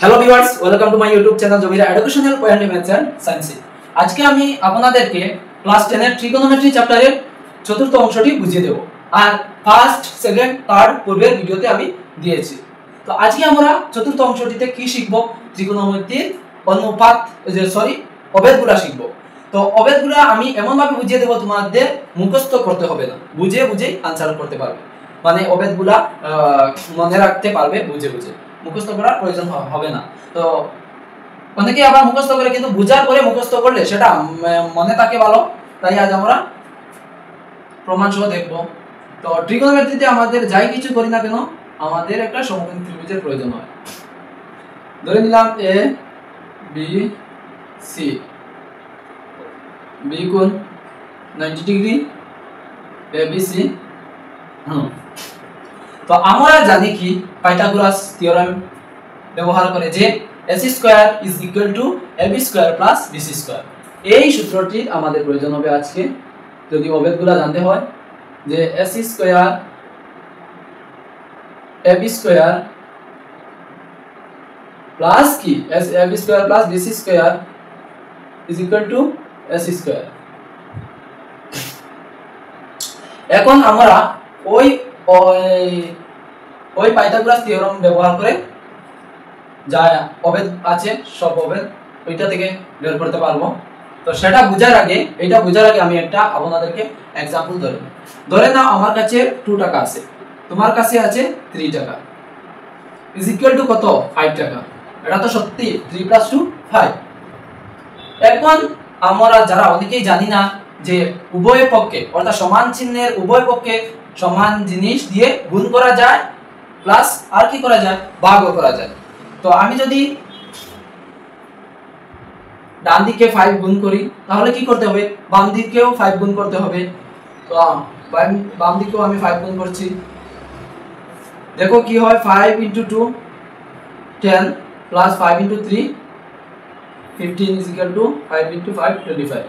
Hello viewers, welcome to my YouTube channel Jamira educational point of maths and science. আজকে আমি আপনাদেরকে class 10 এর trigonometry চ্যাপ্টারের চতুর্থ অংশটি বুঝিয়ে দেব। আর ফার্স্ট, সেকেন্ড, থার্ড পূর্বের ভিডিওতে আমি দিয়েছি। তো আজকে আমরা চতুর্থ অংশটিতে কি শিখব? ত্রিকোণমিতির অনুপাত অবেদগুলা শিখব। তো অবেদগুলা আমি এমন ভাবে বুঝিয়ে দেব তোমাদের মুখস্থ করতে হবে না, বুঝে বুঝে আনসার করতে পারবে। মানে অবেদগুলা মনে রাখতে পারবে বুঝে বুঝে, মুখস্থ করার প্রয়োজন হবে না। তো অনেকে আবার মুখস্থ করে, কিন্তু বুঝার পরে মুখস্থ করলে সেটা মনে থাকে ভালো। তাই আজ আমরা প্রমাণ সহ দেখব। তো ট্রিগোনোমেট্রিতে আমাদের যাই কিছু করি না কেন, আমাদের একটা সমকোণী ত্রিভুজের প্রয়োজন হয়। ধরে নিলাম এ বি সি, বি কোণ 90 ডিগ্রি, এ বি সি। তো আমরা জানি কি পাইথাগোরাস থিওরেম ব্যবহার করে যে ac square is equal two ab square plus bc square. এই সূত্রটি আমাদের প্রয়োজন হবে আজকে যদি অবেদগুলো জানতে হয়, যে ac square ab square plus কি ab square plus bc square is equal two ac square. এখন আমরা ওই পাইথাগোরাস থিওরেম ব্যবহার করে যা অবেদ আছে সব অবেদ ওইটা থেকে বের করতে পারবো। তো সেটা বোঝার আগে, আমি একটা আপনাদেরকে एग्जांपल ধরে নাও আমার কাছে 2 টাকা আছে, তোমার কাছে আছে 3 টাকা, ইজ ইকুয়াল টু কত? 5 টাকা। এটা তো সত্যি 3 + 2 5। এখন আমরা যারা অনেকেই জানি না যে উভয় পক্ষে অর্থাৎ সমান চিহ্নের উভয় পক্ষে সমান জিনিস দিয়ে গুণ করা যায়, প্লাস আর কি করা যায়? ভাগও করা যায়। তো আমি যদি ডান দিকে 5 গুণ করি, তাহলে কি করতে হবে? বাম দিকেও 5 গুণ করতে হবে। তো বাম দিকেও আমি 5 গুণ করছি। দেখো কি হয়? 5 * 2 10 plus 5 * 3 15 is equal two 5 * 5 25।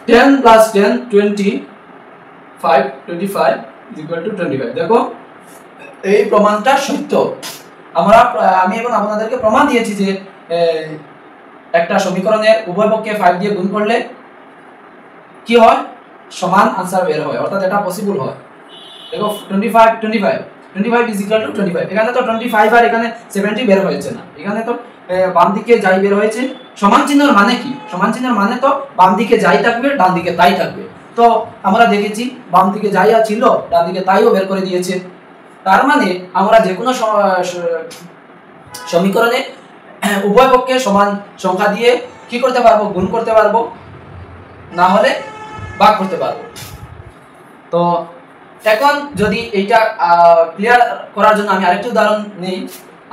10 + 10 20, 5 25 is equal two 25। দেখো এই প্রমাণটা সত্য। আমি এখন আপনাদেরকে প্রমাণ দিয়েছি যে একটা সমীকরণের উভয় পক্ষে 5 দিয়ে গুণ করলে কি হয়? সমান আনসার বের হয়, অর্থাৎ এটা পসিবল হয়। দেখো 25 ইজ ইকুয়াল টু 25। এখানে তো 25 আর এখানে 70 বের হয়েছে না, এখানে তো বাম দিকে যাই বের হয়েছে। সমান চিহ্নের মানে কি? সমান চিহ্নের মানে তো বাম দিকে যাই থাকবে, ডান দিকে তাই থাকবে। তো আমরা দেখেছি বাম দিকে যাই ছিল, ডান দিকে তাইও বের করে দিয়েছে। তার মানে আমরা যে কোনো সমীকরণে উভয় পক্ষে সমান সংখ্যা দিয়ে কি করতে পারবো? গুণ করতে পারবো, না হলে ভাগ করতে পারবো। তো এখন যদি এইটা ক্লিয়ার করার জন্য আমি আরেকটা উদাহরণ নেই।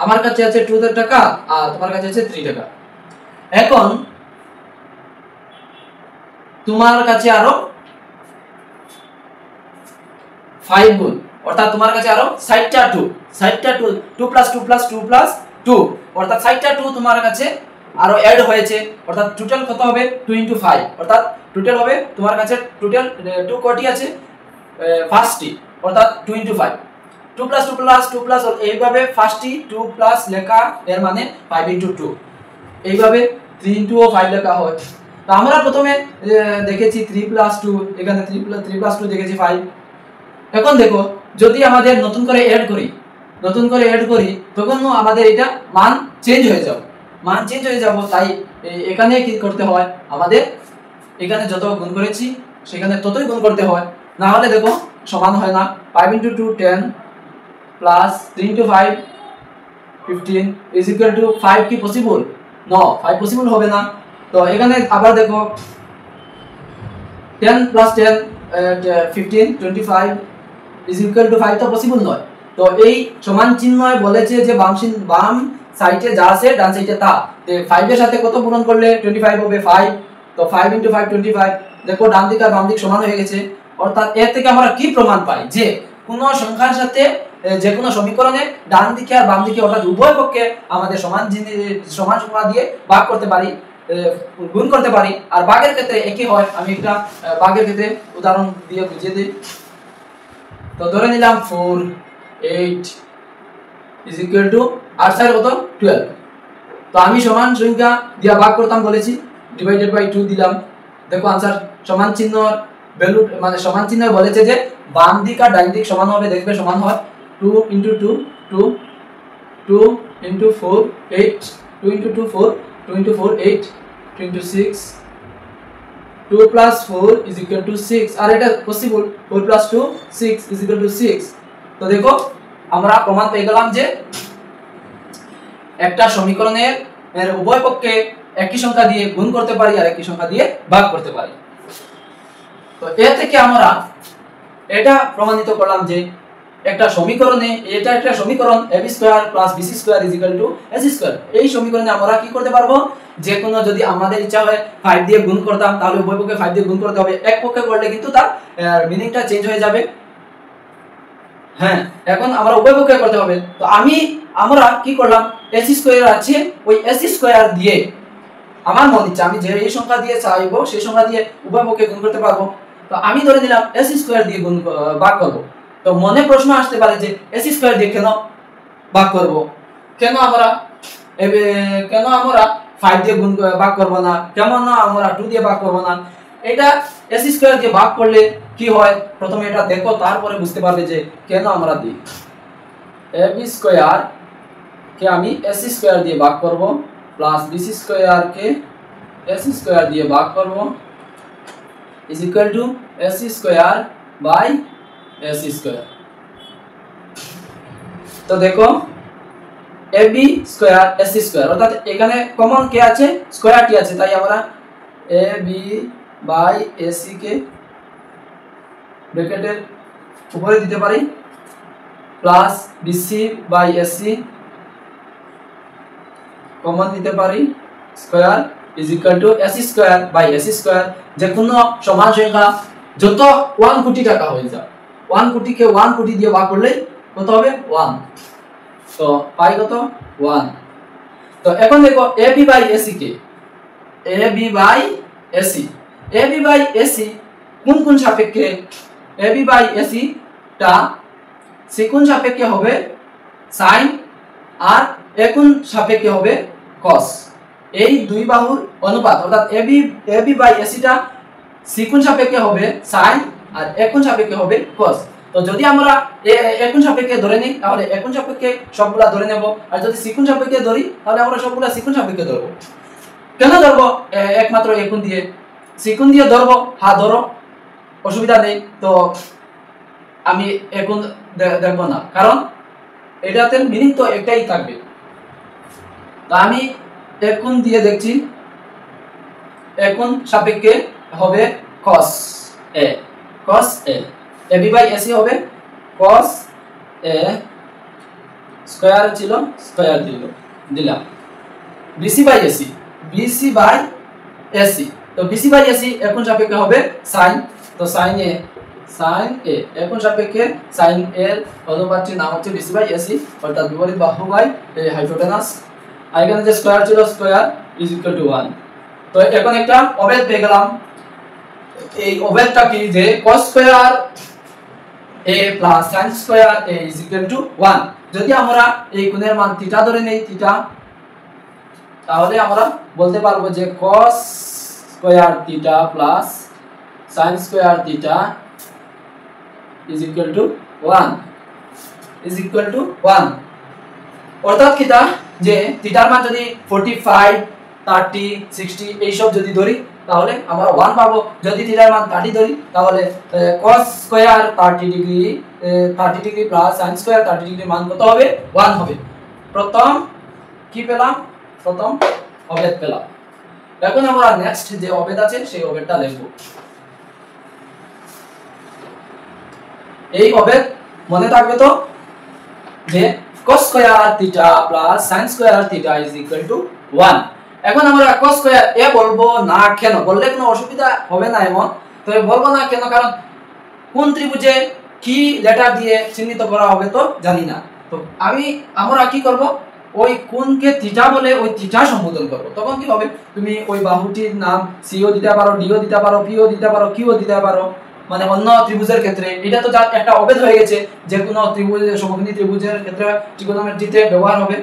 আমার কাছে আছে 2 টাকা আর তোমার কাছে আছে 3 টাকা। এখন তোমার কাছে আরো 5 গুণ, অর্থাৎ তোমার কাছে আরো 60টা 2 2 + 2 + 2 + 2, অর্থাৎ 60টা 2 তোমার কাছে আরো অ্যাড হয়েছে। অর্থাৎ টোটাল কত হবে? 2 * 5, অর্থাৎ টোটাল হবে তোমার কাছে টোটাল 2 কটি আছে? 5টি, অর্থাৎ 2 * 5। 2 + 2 + 2 প্লাস এইভাবে 5টি 2 প্লাস লেখা, এর মানে 5 * 2। এইভাবে 3 * 5 লেখা হয়। তো আমরা প্রথমে দেখেছি 3 + 2, এখানে 3 + 2 দেখেছি 5। এখন দেখো যদি আমাদের নতুন করে অ্যাড করি তখন আমাদের এটা মান চেঞ্জ হয়ে যাবে। তাই এখানে কি করতে হয়? আমাদের এখানে যত গুণ করেছি সেখানে ততই গুণ করতে হয়, না হলে দেখো সমান হয় না। 5 * 2 10 প্লাস 3 * 5 15 ইজ ইকুয়াল টু 5 কি পসিবল? নো, 5 পসিবল হবে না। তো এখানে আবার দেখো 10 + 10 15 25 ইজ ইকুয়াল টু 5 তো পসিবল নয়। তো এই সমান চিহ্ন বলেছে যে বাম সাইডে যা আছে ডান সাইডে তা। 5 এর সাথে কত পূরণ করলে 25 হবে? 5। তো 5 * 5 25। দেখো ডান দিক আর বাম দিক সমান হয়ে গেছে। অর্থাৎ এর থেকে আমরা কি প্রমাণ পাই? যে কোন সংখ্যার সাথে যে কোনো সমীকরণে ডান দিকে আর বাম দিকে অর্থাৎ উভয় পক্ষে আমাদের সমান সংখ্যা দিয়ে ভাগ করতে পারি, গুণ করতে পারি। আর ভাগের ক্ষেত্রে একই হয়। আমি একটা ভাগের ক্ষেত্রে উদাহরণ দিয়ে বুঝিয়ে দিই। তো ধরে নিলাম 4 8 ইজ ইকুয়াল টু 8 4 কত 12। তো আমি সমান সংখ্যা দিয়া ভাগ করতাম বলেছি, ডিভাইডেড বাই 2 দিলাম। দেখো आंसर সমান চিহ্ন ভ্যালু মানে সমান চিহ্ন বলেছে যে বাম দিক আর ডান দিক সমান হবে, দেখবে সমান হয় 2 * 2 2 2 * 4 8 2 * 2 4 2 * 4 8 2 * 6 2 + 4 = 6 আর এটা পসিবল 4 + 2 6 = 6। তো দেখো আমরা প্রমাণ পেয়ে গেলাম যে একটা সমীকরণের উভয় পক্ষে একই সংখ্যা দিয়ে গুণ করতে পারি আর একই সংখ্যা দিয়ে ভাগ করতে পারি। তো এর থেকে আমরা এটা প্রমাণিত করলাম যে একটা সমীকরণে এটা একটা সমীকরণ ab² + bc² = ac²। এই সমীকরণে আমরা কি করতে পারবো, যে কোনো যদি আমাদের ইচ্ছা হয় 5 দিয়ে গুণ করতাম তাহলে উভয় পক্ষে 5 দিয়ে গুণ করতে হবে, এক পক্ষে করলে কিন্তু তার মিনিংটা চেঞ্জ হয়ে যাবে। হ্যাঁ, এখন আমরা উভয় পক্ষে করতে হবে। তো আমরা কি করলাম, ac² আছে ওই ac² দিয়ে আমার মন ইচ্ছা আমি যে এই সংখ্যা দিয়ে চাইবো সেই সংখ্যা দিয়ে উভয় পক্ষে গুণ করতে পারবো। তো আমি ধরে নিলাম ac² দিয়ে গুণ ভাগ করব। তো মনে প্রশ্ন আসতে পারে যে ac² দিয়ে কেন ভাগ করব, কেন আমরা 5 দিয়ে গুণ ভাগ করব না, কেমন না আমরা 2 দিয়ে ভাগ করব না। এটা ac² দিয়ে ভাগ করলে কি হয় প্রথমে এটা দেখো, তারপরে বুঝতে পারবে যে কেন আমরা দিই। ab² কে আমি ac² দিয়ে ভাগ করব প্লাস bc² কে ac² দিয়ে ভাগ করব is equal to ac² by ac²। তো দেখো ab² ac² অর্থাৎ এখানে কমন কে আছে, স্কয়ারটি আছে, তাই আমরা ab by ac কে ব্র্যাকেটের উপরে দিতে পারি plus bc by ac common দিতে পারি square is equal to ac² by ac²। যে কোনো সমান সংখ্যা যত 1 কোটি টাকা হয়ে যায় 1 কোটিকে 1 কোটি দিয়ে ভাগ করলে কত হবে 1, তো পাই কত 1। তো এখন দেখো ab by ac K ab by ac কোন সাপেক্ষে, ab by ac টা কোন সাপেক্ষে হবে sin আর কোন সাপেক্ষে হবে cos। এই দুই বাহুর অনুপাত অর্থাৎ ab by ac টা কোন সাপেক্ষে হবে sin আর কোন সাপেক্ষে হবে cos। তো যদি আমরা কোন সাপেক্ষে ধরে নিই তাহলে কোন সাপেক্ষে সবগুলা ধরে নেব, আর যদি কোন সাপেক্ষে ধরি তাহলে আমরা সবগুলা কোন সাপেক্ষে ধরব। কেন ধরব, একমাত্র কোন দিয়ে কোন দিয়ে ধরব, হ্যাঁ ধরো অসুবিধা নেই। তো আমি কোন দেখব না, কারণ এটাতে মিনিং তো একটাই থাকবে। তো আমি কোন দিয়ে দেখছি, কোন সাপেক্ষে হবে cos a ab by ac হবে cos a স্কয়ার ছিল স্কয়ার দিলাম bc by ac তো bc by ac কোন সাপেক্ষে হবে sin। তো sin a কোন সাপেক্ষে sin এর অনুপাতটির নাম হচ্ছে bc by ac অর্থাৎ বিপরীত বাহু বাই হাইপোটেনাস, আর এখানে যে স্কয়ার ছিল স্কয়ার is equal to 1। তো এখন একটা অবেদ পেয়ে গেলাম। এই অবেদটা কি, যে cos square a plus sin square a is equal to 1। যদি আমরা এই কোণের মান থিটা ধরে নেই থিটা, তাহলে আমরা বলতে পারবো যে cos square theta plus sin square theta is equal to 1 অর্থাৎ কিটা, যে থিটার মান যদি 45 30 60 এই সব যদি ধরি তাহলে আমরা 1 পাবো। যদি থিটার মান 30 ধরি তাহলে cos square 30 degree plus sin square 30 degree মান কত হবে 1 হবে। প্রথম কি পেলাম, প্রথম অবেদ পেলাম। এখন আমরা নেক্সট যে অবেদ আছে সেই অবেদটা লিখব। এই অবেদ মনে থাকবে তো, যে cos square theta plus sin square theta is equal to 1। এখন আমরা cos স্কয়ার a বলবো না কেন, বললে কোনো অসুবিধা হবে না এমন, তবে বলবো না কেন, কারণ কোন ত্রিভুজে কি লেটার দিয়ে চিহ্নিত করা হবে তো জানি না। তো আমরা কি করব, ওই কোণকে থিটা বলে ওই থিটা সম্বোধন করব। তখন কি হবে, তুমি ওই বাহুটির নাম সিও দিতে পারো, ডিও দিতে পারো, পিও দিতে পারো, কিউ দিতে পারো, মানে অন্য ত্রিভুজের ক্ষেত্রে এটা তো যা একটা অভেদ হয়ে গেছে, যে কোনো ত্রিভুজ সমকোণী ত্রিভুজের ক্ষেত্রে ট্রিগোনোমেট্রিতে ব্যবহার হবে।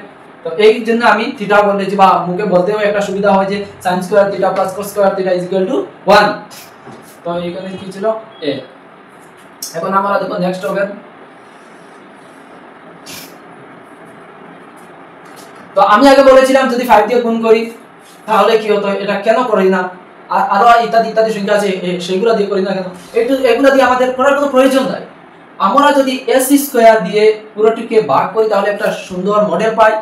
তো এই জন্য আমি থিটা বলেছি, বা মুখে বলতেও একটা সুবিধা হয় যে sin square theta plus cos square theta = 1। তো এখানে কি ছিল a। এখন আমরা দেখো নেক্সট হবে। তো আমি আগে বলেছিলাম যদি 5 দিয়ে গুণ করি তাহলে কি হতো, এটা কেন করি না, আর আরো ইত্যাদি ইত্যাদি সংখ্যা আছে সেগুলো দিয়ে করি না কেন, এগুলো দিয়ে আমাদের করার কোনো প্রয়োজন নাই। আমরা যদি s স্কয়ার দিয়ে পুরোটিকে ভাগ করি তাহলে একটা সুন্দর মডেল পাই।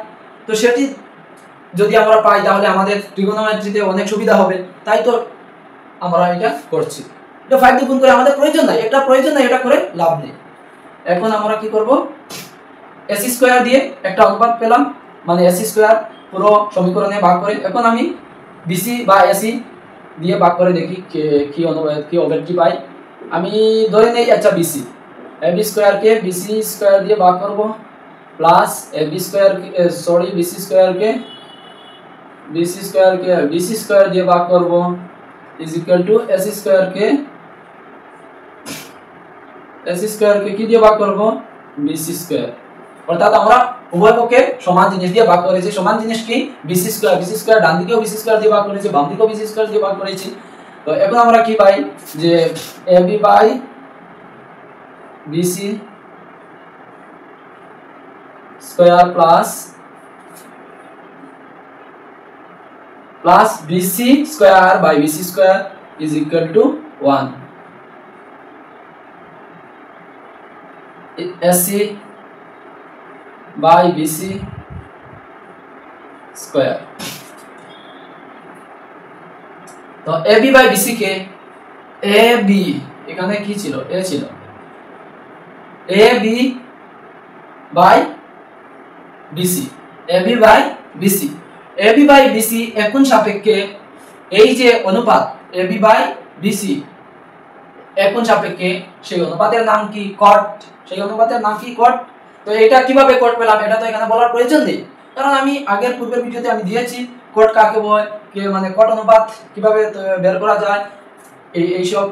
তো সেটি যদি আমরা পাই তাহলে আমাদের ট্রিগোনোমেট্রিতে অনেক সুবিধা হবে, তাই তো আমরা এটা করছি। এটা 5 দিয়ে গুণ করে আমাদের প্রয়োজন নাই, এটা প্রয়োজন নাই, এটা করে লাভ নেই। এখন আমরা কি করব, s স্কয়ার দিয়ে একটা অনুপাত পেলাম, মানে s স্কয়ার পুরো সমীকরণে ভাগ করে। এখন আমি bc বা ac দিয়ে ভাগ করে দেখি কি অনুপাত কি অবেদটি পাই। আমি ধরে নেই আচ্ছা bc, ab স্কয়ার কে bc স্কয়ার দিয়ে ভাগ করব, plus ab square sorry bc square কে bc স্কয়ার দিয়ে ভাগ করব is equal to s square কে কি দিয়ে ভাগ করব, bc স্কয়ার। অর্থাৎ আমরা উভয় পক্ষে সমান জিনিস দিয়ে ভাগ করেছি। সমান জিনিস কি, bc স্কয়ার ডান দিকেও bc স্কয়ার দিয়ে ভাগ করেছি, বাম দিকেও bc স্কয়ার দিয়ে ভাগ করেছি। তো এখন আমরা কি পাই যে ab by bc square plus bc square by bc square is equal to 1। ac by bc square. তো ab বাই bc কে ab এখানে কি ছিল, a ছিল, ab by bc ab by bc এখন সাপেক্ষে এই যে অনুপাত ab বাই bc এখন সাপেক্ষে সেই অনুপাতের নাম কি, কট। সেই অনুপাতের নাম কি, কট। তো এটা কিভাবে কট পেলাম এটা তো এখানে বলার প্রয়োজন নেই, কারণ আমি আগের পূর্বের ভিডিওতে আমি দিয়েছি কট কাকে বলে, মানে কট অনুপাত কিভাবে বের করা যায় এই সব।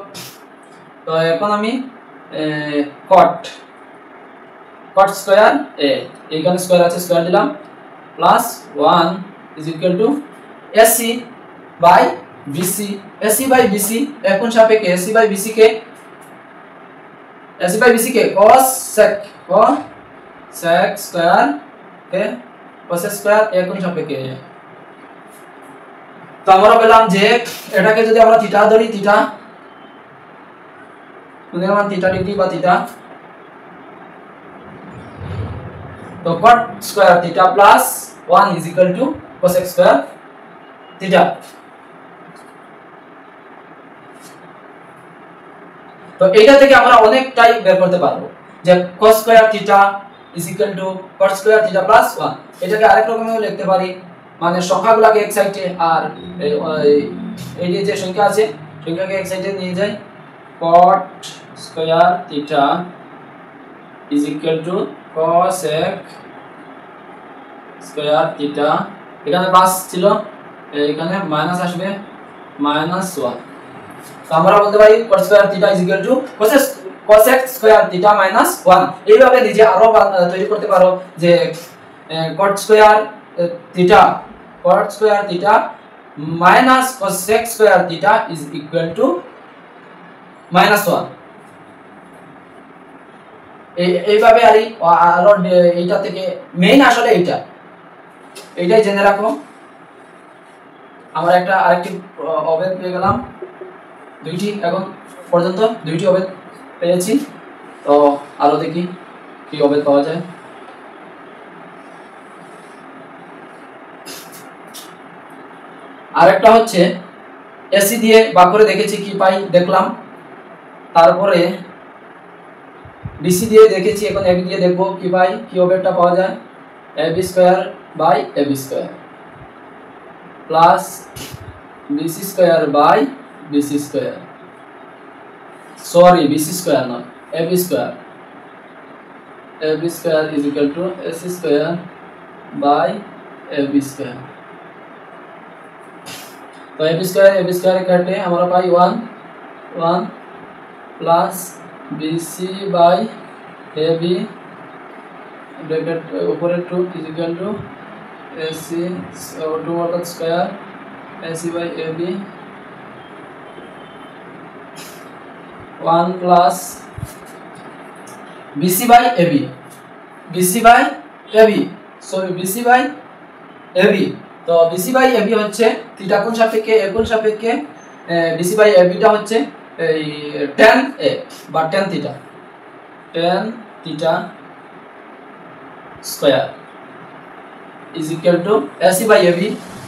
তো এখন আমি কট স্কয়ার a, এইখানে স্কয়ার আছে স্কয়ার দিলাম, plus 1 is equal to ac by bc এখন সাপেক্ষে ac বাই bc কে cos sec স্কয়ার কে cos স্কয়ার এখন সাপেক্ষে। তো আমরা পেলাম যে এটাকে যদি আমরা থিটা ধরি, থিটা মান থিটা ডিগ্রি বা থিটা, তো cot square theta plus 1 is equal to cos square theta. তো এইটা থেকে আমরা অনেকটাই বের করতে পারবো যে cos square theta is equal to cot square theta plus 1। এটাকে আরেক রকমেও লিখতে পারি, মানে সংখ্যাগুলোকে এক সাইডে আর এই যে সংখ্যা আছে সংখ্যাকে এক সাইডে নিয়ে যাই, cot square theta is equal to cos square theta, এখানে প্লাস ছিল এখানে মাইনাস আসবে -1। তো আমরা বলতে পারি cot square theta is equal to cos square theta -1। এইভাবে নিজে আরো তৈরি করতে পারো যে cot square theta minus cos square theta is equal to -1। এইভাবে আরো এইটা থেকে মেইন আসলে এইটাই জেনে রাখো। আমরা আরেকটি অবেদ পেয়ে গেলাম, দুইটি এখন পর্যন্ত দুইটি অবেদ পেয়েছি। তো আরো দেখি কি অবেদ পাওয়া যায়। আরেকটা হচ্ছে এসি দিয়ে ভাগ করে দেখেছি কি পাই দেখলাম, তারপরে বিসি দিয়ে দেখেছি, এখন এবি দিয়ে দেখবো কি পাই, কি অবেদটা পাওয়া যায়। ab square by ab square plus bc square by bc square, sorry bc square নয় ab square is equal to ac square by ab square. তো ab স্কয়ার কাটে আমরা পাই 1 plus BC by AB bracket উপরে 2 is equal to AC 2 অর্থাৎ square AC by AB 1 plus BC by AB BC by AB তো BC by AB হচ্ছে theta কোণ সাপেক্ষে এ কোণ সাপেক্ষে বিসি বাই এবিটা হচ্ছে এই tan a বা tan theta square is equal to AC by AB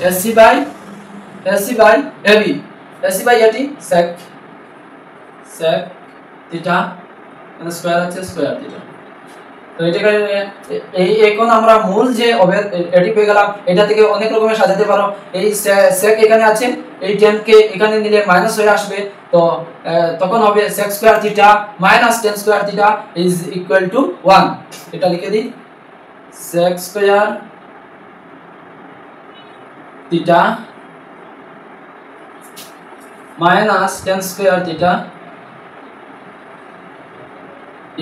AC by AB এটি sec থিটা মানে স্কয়ার আছে স্কয়ার থিটা তো এটাকে এই এখন আমরা মূল যে এটি পেয়ে গেলাম এটা থেকে অনেক রকমের সাজাতে পারো এই sec এখানে আছে এই tan কে এখানে নিলে মাইনাস হয়ে আসবে তো তখন হবে sec square theta minus tan square theta is equal to 1 এটা লিখে দিই sec square theta minus tan square theta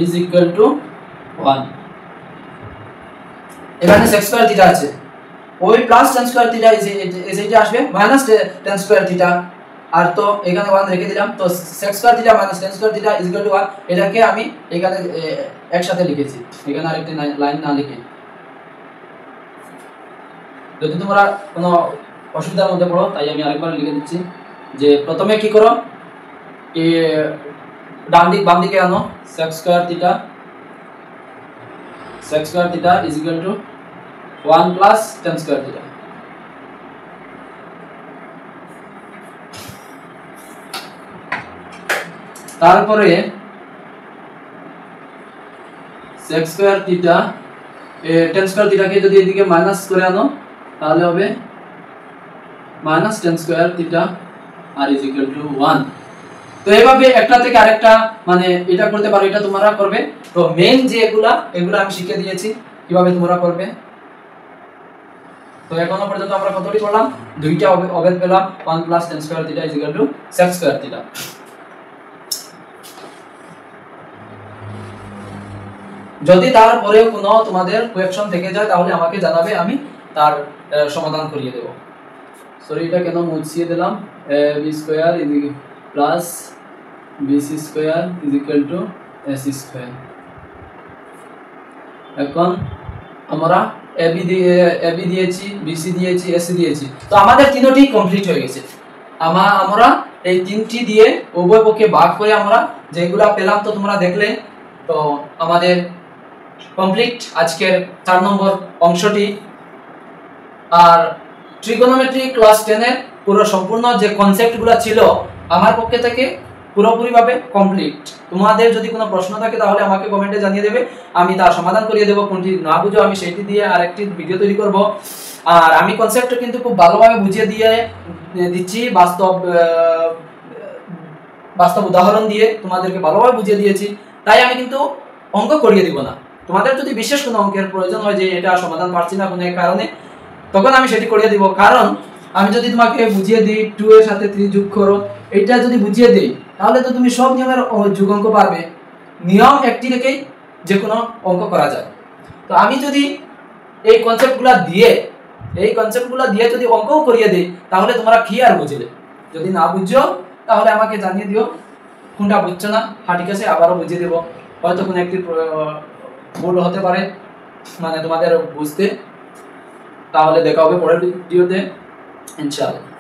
is equal to 1 এখানে sec square theta আছে ওই প্লাস tan square theta এইটা আসবে মাইনাস tan square theta আর তো এখানে 1 রেখে দিলাম তো sec square theta minus tan square theta is equal to 1 এটাকে আমি এখানে একসাথে লিখেছি এখানে আরেকটা লাইন না লিখে যদি তোমরা কোনো অসুবিধার মধ্যে পড়ো তাই আমি আরেকবার লিখে দিচ্ছি যে প্রথমে কি করো এই বাম দিকে আনো sec square theta is equal to 1 plus tan square theta তারপরে sec square theta tan square theta কে যদি এদিকে মাইনাস করে আনো তাহলে হবে minus tan square theta r is equal to 1 তো এইভাবে একটা থেকে আরেকটা মানে এটা করতে পারো এটা তোমরা করবে তো মেইন যে এগুলা আমি শিখিয়ে দিয়েছি কিভাবে তোমরা করবে তো এখনো পর্যন্ত আমরা কতটি করলাম দুইটা অবেদ পেলাম 1 plus tan square theta is equal to sec square theta যদি তারপরেও কোনো তোমাদের কোয়েশ্চন থেকে যায় তাহলে আমাকে জানাবে আমি তার সমাধান করিয়ে দেব সরি এটা কেন মুছিয়ে দিলাম b square plus bc square is equal two ac square এখন আমরা ab দিয়েছি bc দিয়েছি ac দিয়েছি তো আমাদের তিনটি কমপ্লিট হয়ে গেছে আমরা এই তিনটি দিয়ে উভয় পক্ষে ভাগ করে আমরা যেগুলা পেলাম তো তোমরা দেখলে তো আমাদের কমপ্লিট আজকের 4 নম্বর অংশটি আর ট্রিগোনোমেট্রি ক্লাস 10 এর পুরো সম্পূর্ণ যে কনসেপ্টগুলো ছিল আমার পক্ষ থেকে পুরোপুরিভাবে কমপ্লিট তোমাদের যদি কোনো প্রশ্ন থাকে তাহলে আমাকে কমেন্টে জানিয়ে দেবে আমি তার সমাধান করিয়ে দেব কোনটি না বুঝো আমি সেটি দিয়ে আরেকটি ভিডিও তৈরি করব আর আমি কনসেপ্টটা কিন্তু খুব ভালোভাবে বুঝিয়ে দিয়ে দিচ্ছি বাস্তব উদাহরণ দিয়ে তোমাদেরকে ভালোভাবে বুঝিয়ে দিয়েছি তাই আমি কিন্তু অঙ্ক করিয়ে দিব না তোমাদের যদি বিশেষ কোনো অঙ্কের প্রয়োজন হয় যে এটা সমাধান পারছি না কোনো কারণে তখন আমি সেটি করিয়ে দিব কারণ আমি যদি তোমাকে বুঝিয়ে দিই 2 এর সাথে 3 যোগ করো এটা যদি বুঝিয়ে দেই তাহলে তো তুমি সব নিয়মের যোগ অঙ্ক পারবে নিয়ম একটি থেকেই যে কোনো অঙ্ক করা যায় তো আমি যদি এই কনসেপ্টগুলো দিয়ে যদি অঙ্কও করিয়ে দেই তাহলে তোমরা কি আর বুঝলে যদি না বুঝছো তাহলে আমাকে জানিয়ে দিও কোনটা বুঝছো না ঠিক আছে আবারও বুঝিয়ে দেব হয়তো কোনো একটি ভুল হতে পারে মানে তোমাদের বুঝতে তাহলে দেখা হবে পরের ভিডিওতে ইনশাআল্লাহ।